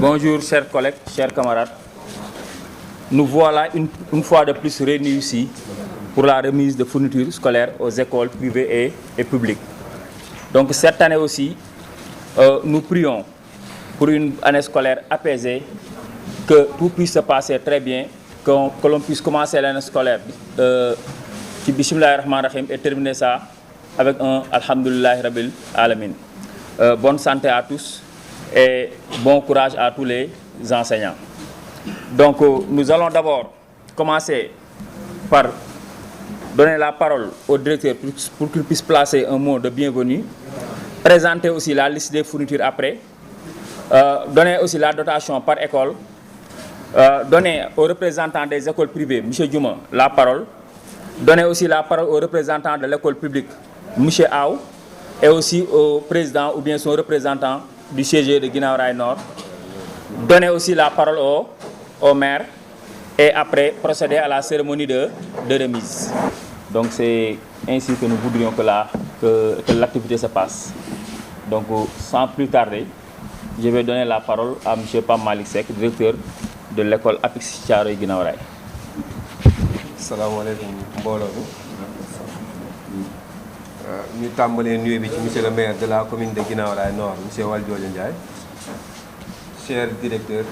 Bonjour chers collègues, chers camarades. Nous voilà une fois de plus réunis ici pour la remise de fournitures scolaires aux écoles privées et publiques. Donc cette année aussi, nous prions pour une année scolaire apaisée, que tout puisse se passer très bien, que l'on puisse commencer l'année scolaire qui Bismillahir Rahmanir Rahim et terminer ça avec un Alhamdulillah Rabbil Alamin. Bonne santé à tous et bon courage à tous les enseignants. Donc nous allons d'abord commencer par donner la parole au directeur pour qu'il puisse placer un mot de bienvenue, présenter aussi la liste des fournitures après, donner aussi la dotation par école, donner aux représentants des écoles privées, M. Djouma, la parole, donner aussi la parole aux représentants de l'école publique, M. Aou, et aussi au président ou bien son représentant du CG de Guinaw Rail Nord, donner aussi la parole au maire et après procéder à la cérémonie de remise. Donc c'est ainsi que nous voudrions que l'activité se passe. Donc sans plus tarder, je vais donner la parole à M. Pam Malik Seck, directeur de l'école APIX Thiaroye Guinaw Rail. Assalamu alaikum mbolo bi ñu tàmbalee nuyu bi ci monsieur le maire de la commune de Guinaw Rail Nord, monsieur Valdiodio Ndiaye. Chers directeurs,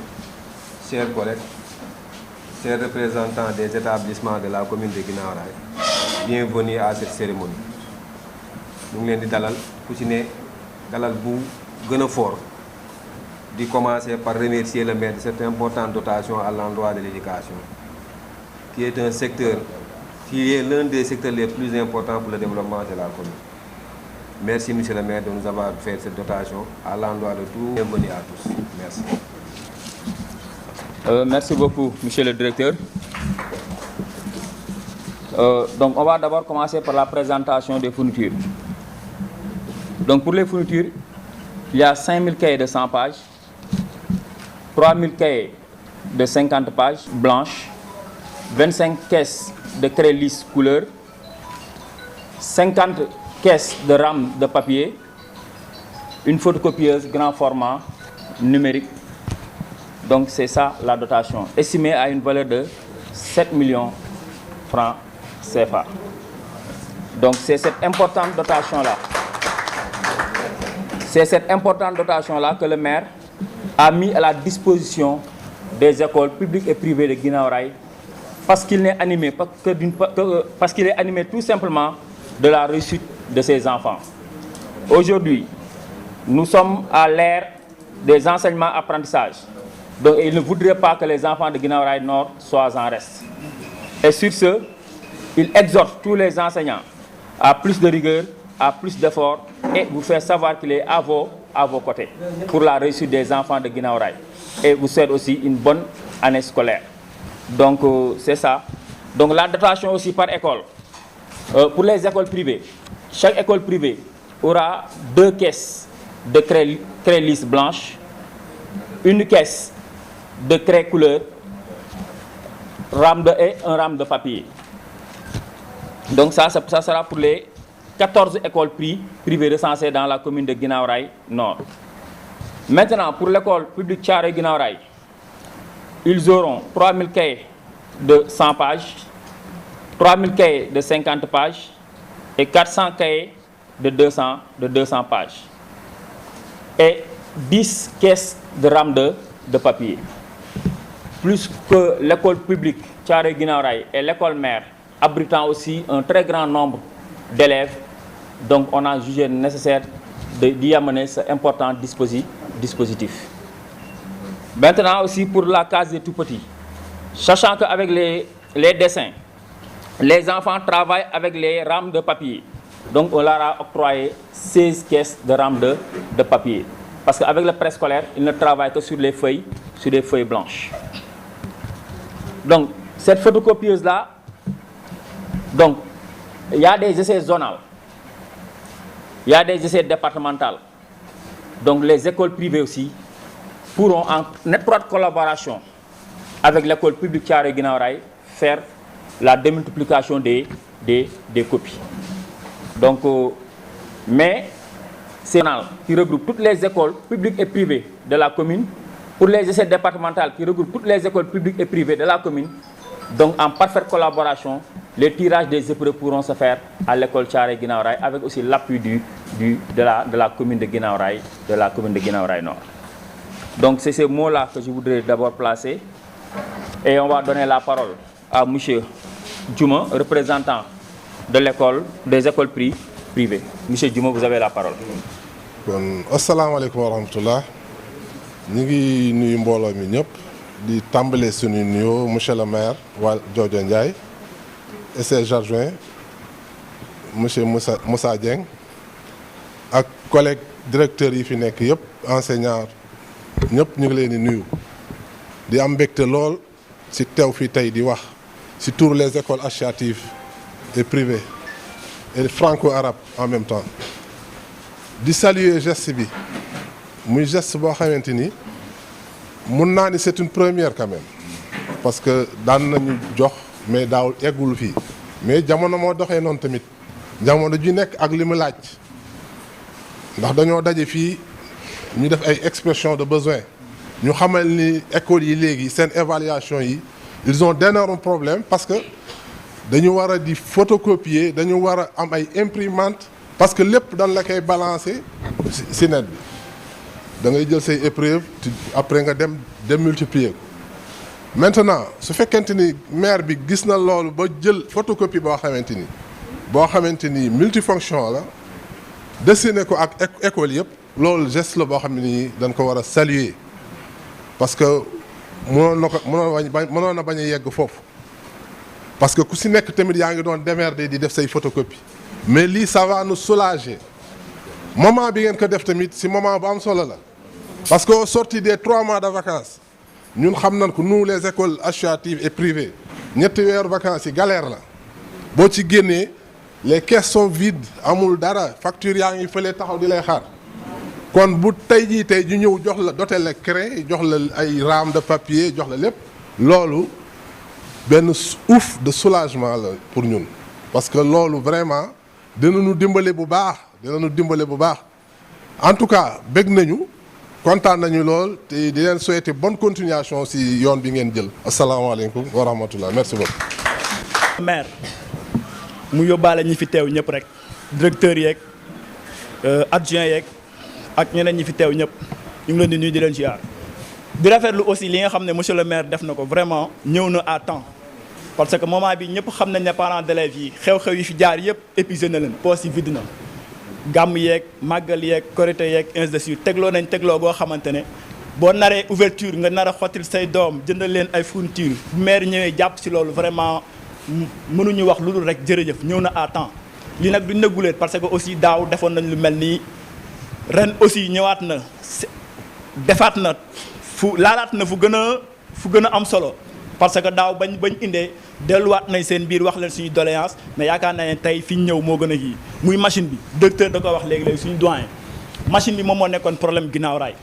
chers collègues, chers représentants des établissements de la commune de Guinaw Rail, bienvenue à cette cérémonie. Nous ngi leen di dalal ku ci ne dalal bu gën a fort di commencer par remercier le maire de cette importante dotation à l'endroit de l'éducation, qui est un secteur, qui est l'un des secteurs les plus importants pour le développement de la commune. Merci monsieur le maire de nous avoir fait cette dotation à l'endroit de tout. Bienvenue à tous. Merci. Merci beaucoup monsieur le directeur. Donc on va d'abord commencer par la présentation des fournitures. Donc pour les fournitures, il y a 5000 cahiers de 100 pages, 3000 cahiers de 50 pages blanches, 25 caisses de craie lisse couleur, 50 caisses de rames de papier, une photocopieuse grand format numérique. Donc c'est ça la dotation, estimée à une valeur de 7 millions francs CFA. Donc c'est cette importante dotation-là. C'est cette importante dotation-là que le maire a mis à la disposition des écoles publiques et privées de Guinaw Rail, parce qu'il n'est animé parce qu'il est animé tout simplement de la réussite de ses enfants. Aujourd'hui, nous sommes à l'ère des enseignements-apprentissages. Donc il ne voudrait pas que les enfants de Guinaw Rail Nord soient en reste. Et sur ce, il exhorte tous les enseignants à plus de rigueur, à plus d'efforts et vous faire savoir qu'il est à vos côtés pour la réussite des enfants de Guinaw Rail. Et vous souhaite aussi une bonne année scolaire. Donc c'est ça. Donc la dotation aussi par école. Pour les écoles privées, chaque école privée aura 2 caisses de craie lisse blanche, une caisse de craie couleur, et un rame de papier. Donc ça sera pour les 14 écoles privées recensées dans la commune de Guinaw Rail Nord. Maintenant, pour l'école publique Thiaroye Guinaw Rail, ils auront 3000 cahiers de 100 pages, 3000 cahiers de 50 pages et 400 cahiers de 200 pages. Et 10 caisses de rames de papier. Plus que l'école publique Thiaroye Guinaw Rail et l'école mère, abritant aussi un très grand nombre d'élèves, donc on a jugé nécessaire d'y amener ce important dispositif. Maintenant aussi pour la case des tout-petits, sachant qu'avec les dessins, les enfants travaillent avec les rames de papier. Donc on leur a octroyé 16 caisses de rames de papier. Parce qu'avec le préscolaire, ils ne travaillent que sur des feuilles blanches. Donc cette photocopieuse-là, donc il y a des essais zonaux, il y a des essais départementaux. Donc les écoles privées aussi pourront en étroite collaboration avec l'école publique Thiaroye Guinaw Rail faire la démultiplication des copies. Donc, mais c'est un qui regroupe toutes les écoles publiques et privées de la commune pour les essais départementaux qui regroupent toutes les écoles publiques et privées de la commune. Donc en parfaite collaboration, les tirages des épreuves pourront se faire à l'école Thiaroye Guinaw Rail avec aussi l'appui de la commune de Guinaw Rail, Nord. Donc c'est ces mots-là que je voudrais d'abord placer. Et on va donner la parole à M. Djouma, représentant de l'école, des écoles privées. M. Djouma, vous avez la parole. Bon, assalamu alaikum wa rahmatullah. Nous ngi nuyu mbolo mi ñep di tambalé suñu nuyo monsieur le maire Valdiodio Ndiaye et ses adjoints monsieur Moussa Dieng ak collègues directeurs yi fi nek yep enseignants ñep ñu ngi leen di nuyu di am mbégte lool ci tew fi tay di wax ci tous les écoles associatives et privées et franco-arabes en même temps di saluer geste bi muy geste boo xamante ni mun naa ni c'est une première quand même parce que daan nañu jox mais daawul eggul fii mais jamono moo doxee noonu tamit jamono ji nekk ak li mu laaj ndax dañoo daje fii ñu def ay expression de besoin ñu xamal ni écoles yi léegi seen évaluation yi ils ont d'énormes problèmes parce que dañu war a di photocopier dañu war a am ay imprimantes parce que lépp dañ la koy balancer ci net bi da ngay jël say épreuves après nga dem multiplier ko maintenant su fekkente ni maire bi gis na loolu ba jël photocopie boo xamante ni multifonction la dessiné ko ak école yëpp loolu geste la boo xam ne nii dañ ko war a saluer parce que mënoon na bañ a yegg foofu parce que ku si nekk tamit yaa ngi doon démerder di def say photocopie mais lii ça va nous soulager moment bi ngeen ko def tamit si moment bu am solo la parce que au sorti des 3 mois de vacances ñun xam nañ ko nous les écoles associatives et privées ñetti weeru vacances yi galère la boo ci génnee les caisses sont vides amul dara facture yaa ngi fële taxaw di lay xaar kon bu tey jii tey ñu ñëw jox la doter la craie jox la ay rames de papier jox la lépp loolu benn ouf de soulagement la pour ñun parce que loolu vraiment dinañu dimbale bu baax en tout cas bég nañu kontaan nañu lool te di leen souhaiter bonne continuation si yoon bi ngeen jël asalaamaaleykum wa rahmatullah merci beaucoup. maire mu yóbbaale ñi fi teew ñëpp rek directeurs yeeg adjoints yeeg ak ñeneen ñi fi teew ñëpp ñu ngi leen di nuyu di leen ziar di rafetlu aussi li nga xam ne monsieur le maire def na ko vraiment ñëw na à temps parce que moment bi ñëpp xam nañ ne parents d'élèves yi xew-xew yi fi jaar yëpp épuisé na leen poos yi vide na gàmm yeeg màggal yeeg korité yeeg ainsi de suite tegloo goo xamante ne boo naree ouverture nga nar a xottil say doom jëndal leen ay fourniture bu maire ñëwee jàpp si loolu vraiment mënuñu wax lu dul rek jërëjëf ñëw na à temps lii nag duñ nëgguleet parce que aussi daaw defoon nañ lu mel nii ren aussi ñëwaat na defaat na laalaat na fu gën a am solo parce que daaw bañ indee delluwaat nañ seen biir wax leen suñu doléance mais yaakaar naa ne tey fi ñu ñëw moo gën a kii muy machine bi docteur da ko wax léegi suñu doyen machine bi moom moo nekkoon problème ginnaaw raay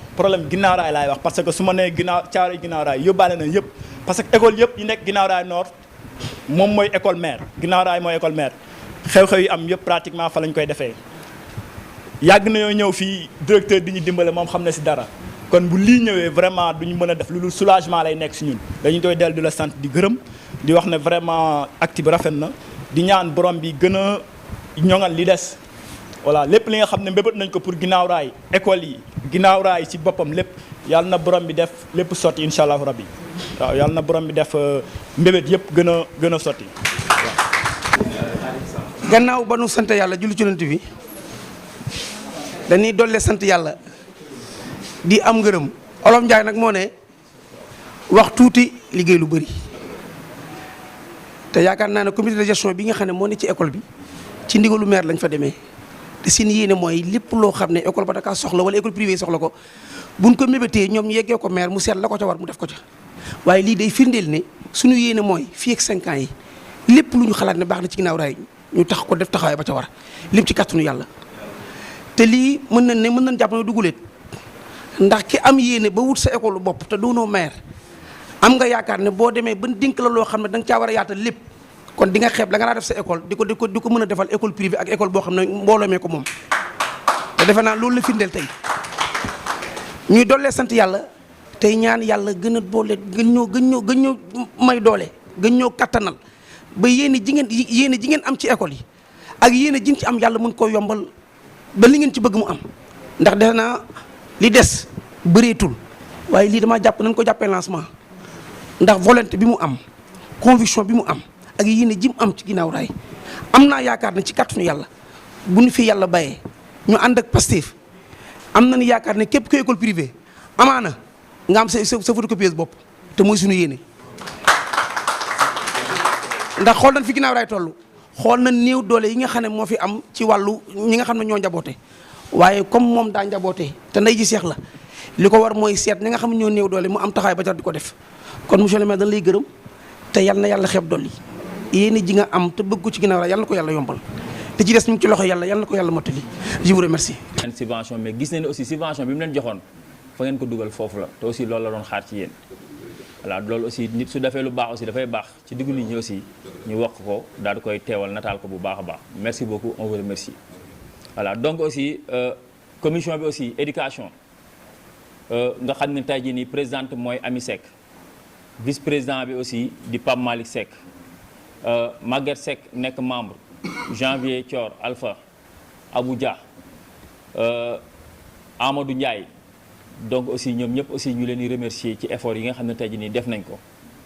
laay wax parce que su ma nee Thiaroye Guinaw Rail yóbbaale na yëpp parce que école yëpp yi nekk Guinaw Rail Nord moom mooy école mère Guinaw Rail mooy école mère xew-xew yi am yëpp pratiquement fa lañ koy defee yàgg nañoo ñëw fii directeur di ñu dimbale moom xam na si dara kon bu lii ñëwee vraiment duñu mën a def lu soulagement lay nekk si ñun dañu koy dellu di la sant di gërëm di wax ne vraiment acte bi rafet na di ñaan borom bi gën a ñoŋal li des voilà lépp li nga xam ne mbébét nañ ko pour Guinaw Rail école yi Guinaw Rail ci boppam lépp yàlla na borom bi def lépp sotti incha allahu rabbi waaw yàlla na borom bi def mbébét yëpp gën a sotti gannaaw ba nu sant yàlla julli ci Yonent bi dañuy dolle sant yàlla di am ngërëm Olof Njaay nag moo ne wax tuuti liggéey lu bëri te yaakaar naa ne comité de gestion bi nga xam ne moo ne ci école bi ci ndigalu maire lañ fa demee te seen yéene mooy lépp loo xam ne école ba Dakar soxla wala école privée soxla ko buñ ko mébétee ñoom ñu yeggee ko maire mu seet la ko ca war mu def ko ca waaye lii day firndeel ne suñu yéene mooy fii ak 5 ans yi lépp lu ñu xalaat ne baax na ci Guinaw Rail ñu tax ko def taxawaay ba ca war lépp ci kàttanu yàlla te lii mën nañ jàpp ne duguleet ndax ki am yéene ba wut sa école bopp te doonoo maire am nga yaakaar ne boo demee ba dénk la loo xam ne da nga caa war a yaatal lépp kon di nga xeeb la nga naa def sa école di ko mën a defal école privée ak école boo xam ne mbooloo mee ko moom te defe naa loolu la firndeel tey ñuy dollee sant yàlla tey ñaan yàlla gën a boole gën ñoo may doole gën ñoo kattanal ba yéene ji ngeen am ci école yi ak yéene ji ci am yàlla mën koo yombal ba li ngeen ci bëgg mu am ndax defe naa li des bëreetul waaye lii dama jàpp nañ ko jàppee lancement ndax volonté bi mu am conviction bi mu am ak yéene ji mu am ci ginnaaw raay am naa yaakaar ne ci kàttanu yàlla bu ñu fi yàlla bayee ñu ànd ak Pastef am nañu yaakaar ne képp ku école privée amaana nga am sa photocopieuse bopp te mooy suñu yéene ndax xool nañ fi ginnaaw raay toll xool na néew doole yi nga xam ne moo fi am ci wàllu ñi nga xam ne ñoo njaboote waaye comme moom daa njaboote te ndey ji seex la li ko war mooy seet ñi nga xam ne ñoo néew doole mu am taxawaay ba tax di ko def kon monsieur le maire dañ lay gërëm te yal na yàlla xeeb dolli yéen ji nga am te bëgg ko ci ginnaaw raay yal na ko yàlla yombal te ci des ñu ngi ci loxo yàlla yal na ko yàlla mottali je vous remercie. subvention mais gis nañ ne aussi subvention bi mu leen joxoon fa ngeen ko dugal foofu la te aussi loolu la doon xaar ci yéen voilà loolu aussi nit su defee lu baax aussi dafay baax ci diggu nit ñi aussi ñu wax ko daal di koy teewal nataal ko bu baax a baax merci beaucoup on vous remercie. voilà donc aussi commission bi aussi éducation nga xam ne tey jii nii présidente mooy Ami Seck vice président bi aussi di Pape Malick Seck Maguette Seck nekk membre Janvier Thior Alpha Abou Dia Amadou Ndiaye donc aussi ñoom ñëpp aussi ñu leen di remercier ci effort yi nga xam ne tey jii nii def nañ ko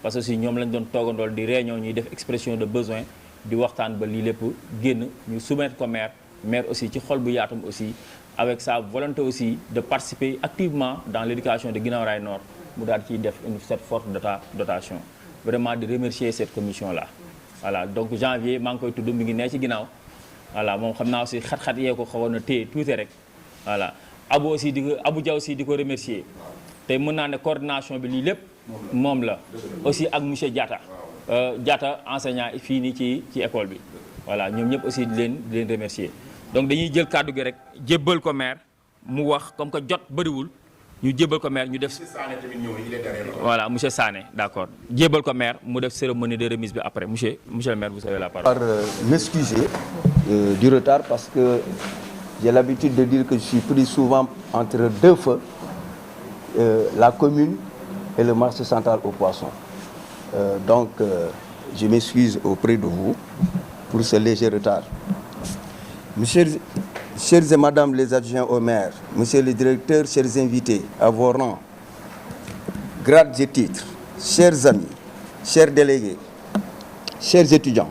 parce que aussi ñoom lañ doon toogandool di réunion ñuy def expression de besoin di waxtaan ba lii lépp génn ñu soumettre ko maire aussi ci xol bu yaatum aussi avec sa volonté aussi de participer activement dans l'éducation de Guinaw Rails Nord mu daal ciy def cette forte dotation vraiment di remercier cette commission là voilà donc janvier maa ngi koy tudd mi ngi nee ci ginnaaw voilà moom xam naa aussi xat-xat yee ko xawoon na téye tuuti rek voilà Abou Dia aussi di ko remercier tey mën naa ne coordination bi lii lépp moom la aussi ak monsieur Diatta enseignant fii nii ci école bi voilà ñoom ñëpp aussi di leen remercier donc dañuy jël kàddu gi rek jébbal ko maire mu wax comme que jot bëriwul ñu jébbal ko maire ñu def voilà monsieur Sané d'accord jébbal ko maire mu def cérémonie de remise bi après monsieur le maire vous avez la parole. M'excuser du retard parce que j'ai l'habitude de dire que je suis pris souvent entre deux feux, la commune et le marché central aux poissons. Donc je m'excuse auprès de vous pour ce léger retard. Chers et madame les adjoints au maire, monsieur le directeur, chers invités, à vos rangs, grades et titres, chers amis, chers délégués, chers étudiants,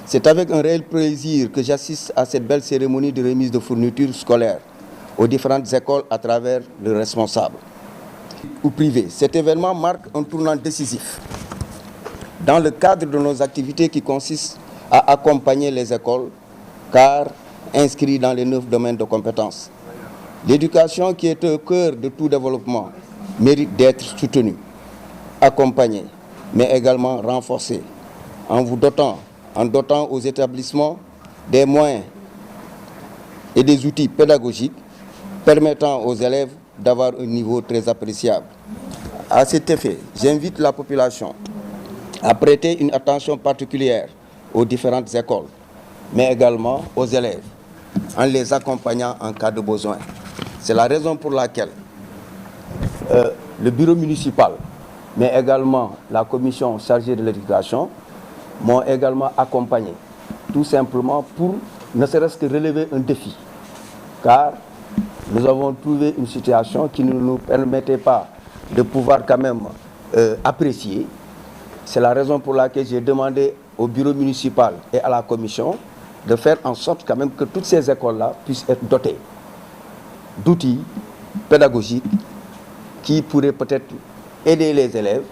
c'est avec un réel plaisir que j'assiste à cette belle cérémonie de remise de fournitures scolaires aux différentes écoles à travers le responsable ou privé. Cet événement marque un tournant décisif dans le cadre de nos activités qui consistent à accompagner les écoles car inscrits dans les 9 domaines de compétences. L'éducation qui est au cœur de tout développement mérite d'être soutenue, accompagnée, mais également renforcée en dotant aux établissements des moyens et des outils pédagogiques permettant aux élèves d'avoir un niveau très appréciable. À cet effet, j'invite la population à prêter une attention particulière aux différentes écoles, mais également aux élèves, en les accompagnant en cas de besoin. C'est la raison pour laquelle le bureau municipal, mais également la commission chargée de l'éducation, m'ont également accompagné, tout simplement pour ne serait-ce que relever un défi. Car nous avons trouvé une situation qui ne nous permettait pas de pouvoir quand même apprécier. C'est la raison pour laquelle j'ai demandé au bureau municipal et à la commission de faire en sorte quand même que toutes ces écoles-là puissent être dotées d'outils pédagogiques qui pourraient peut-être aider les élèves,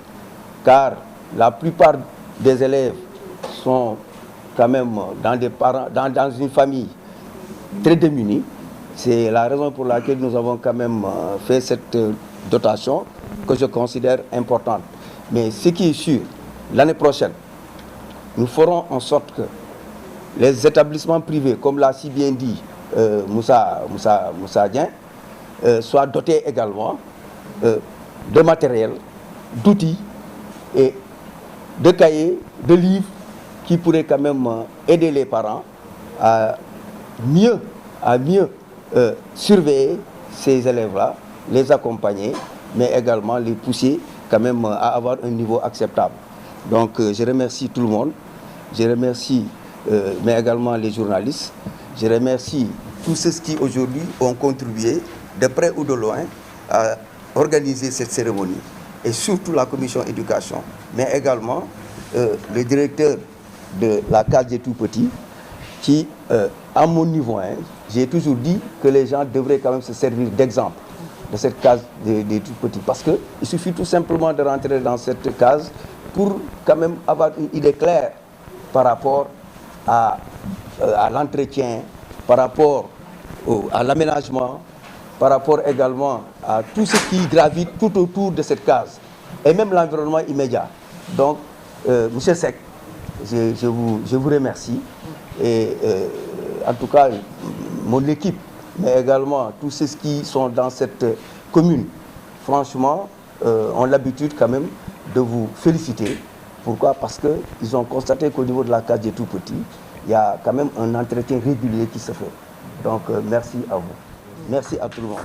car la plupart des élèves sont quand même dans une famille très démunie. C'est la raison pour laquelle nous avons quand même fait cette dotation que je considère importante. Mais ce qui est sûr, l'année prochaine, nous ferons en sorte que les établissements privés, comme l'a si bien dit Moussa Dieng, soient dotés également de matériel, d'outils et de cahiers, de livres qui pourraient quand même aider les parents à mieux surveiller ces élèves-là, les accompagner, mais également les pousser quand même à avoir un niveau acceptable. Donc je remercie tout le monde, je remercie mais également les journalistes, je remercie tous ceux qui aujourd'hui ont contribué de près ou de loin à organiser cette cérémonie, et surtout la commission éducation, mais également le directeur de la case des tout-petits qui, à mon niveau, j'ai toujours dit que les gens devraient quand même se servir d'exemple de cette case des tout-petits, parce qu'il suffit tout simplement de rentrer dans cette case pour quand même avoir une idée claire par rapport à l'entretien, par rapport à l'aménagement, par rapport également à tout ce qui gravite tout autour de cette case, et même l'environnement immédiat. Donc, Monsieur Seck, je vous remercie, et en tout cas, mon équipe, mais également tous ceux qui sont dans cette commune, franchement, ont l'habitude quand même de vous féliciter. Pourquoi? Parce qu'ils ont constaté qu'au niveau de la case des tout-petits, il y a quand même un entretien régulier qui se fait. Donc, merci à vous. Merci à tout le monde.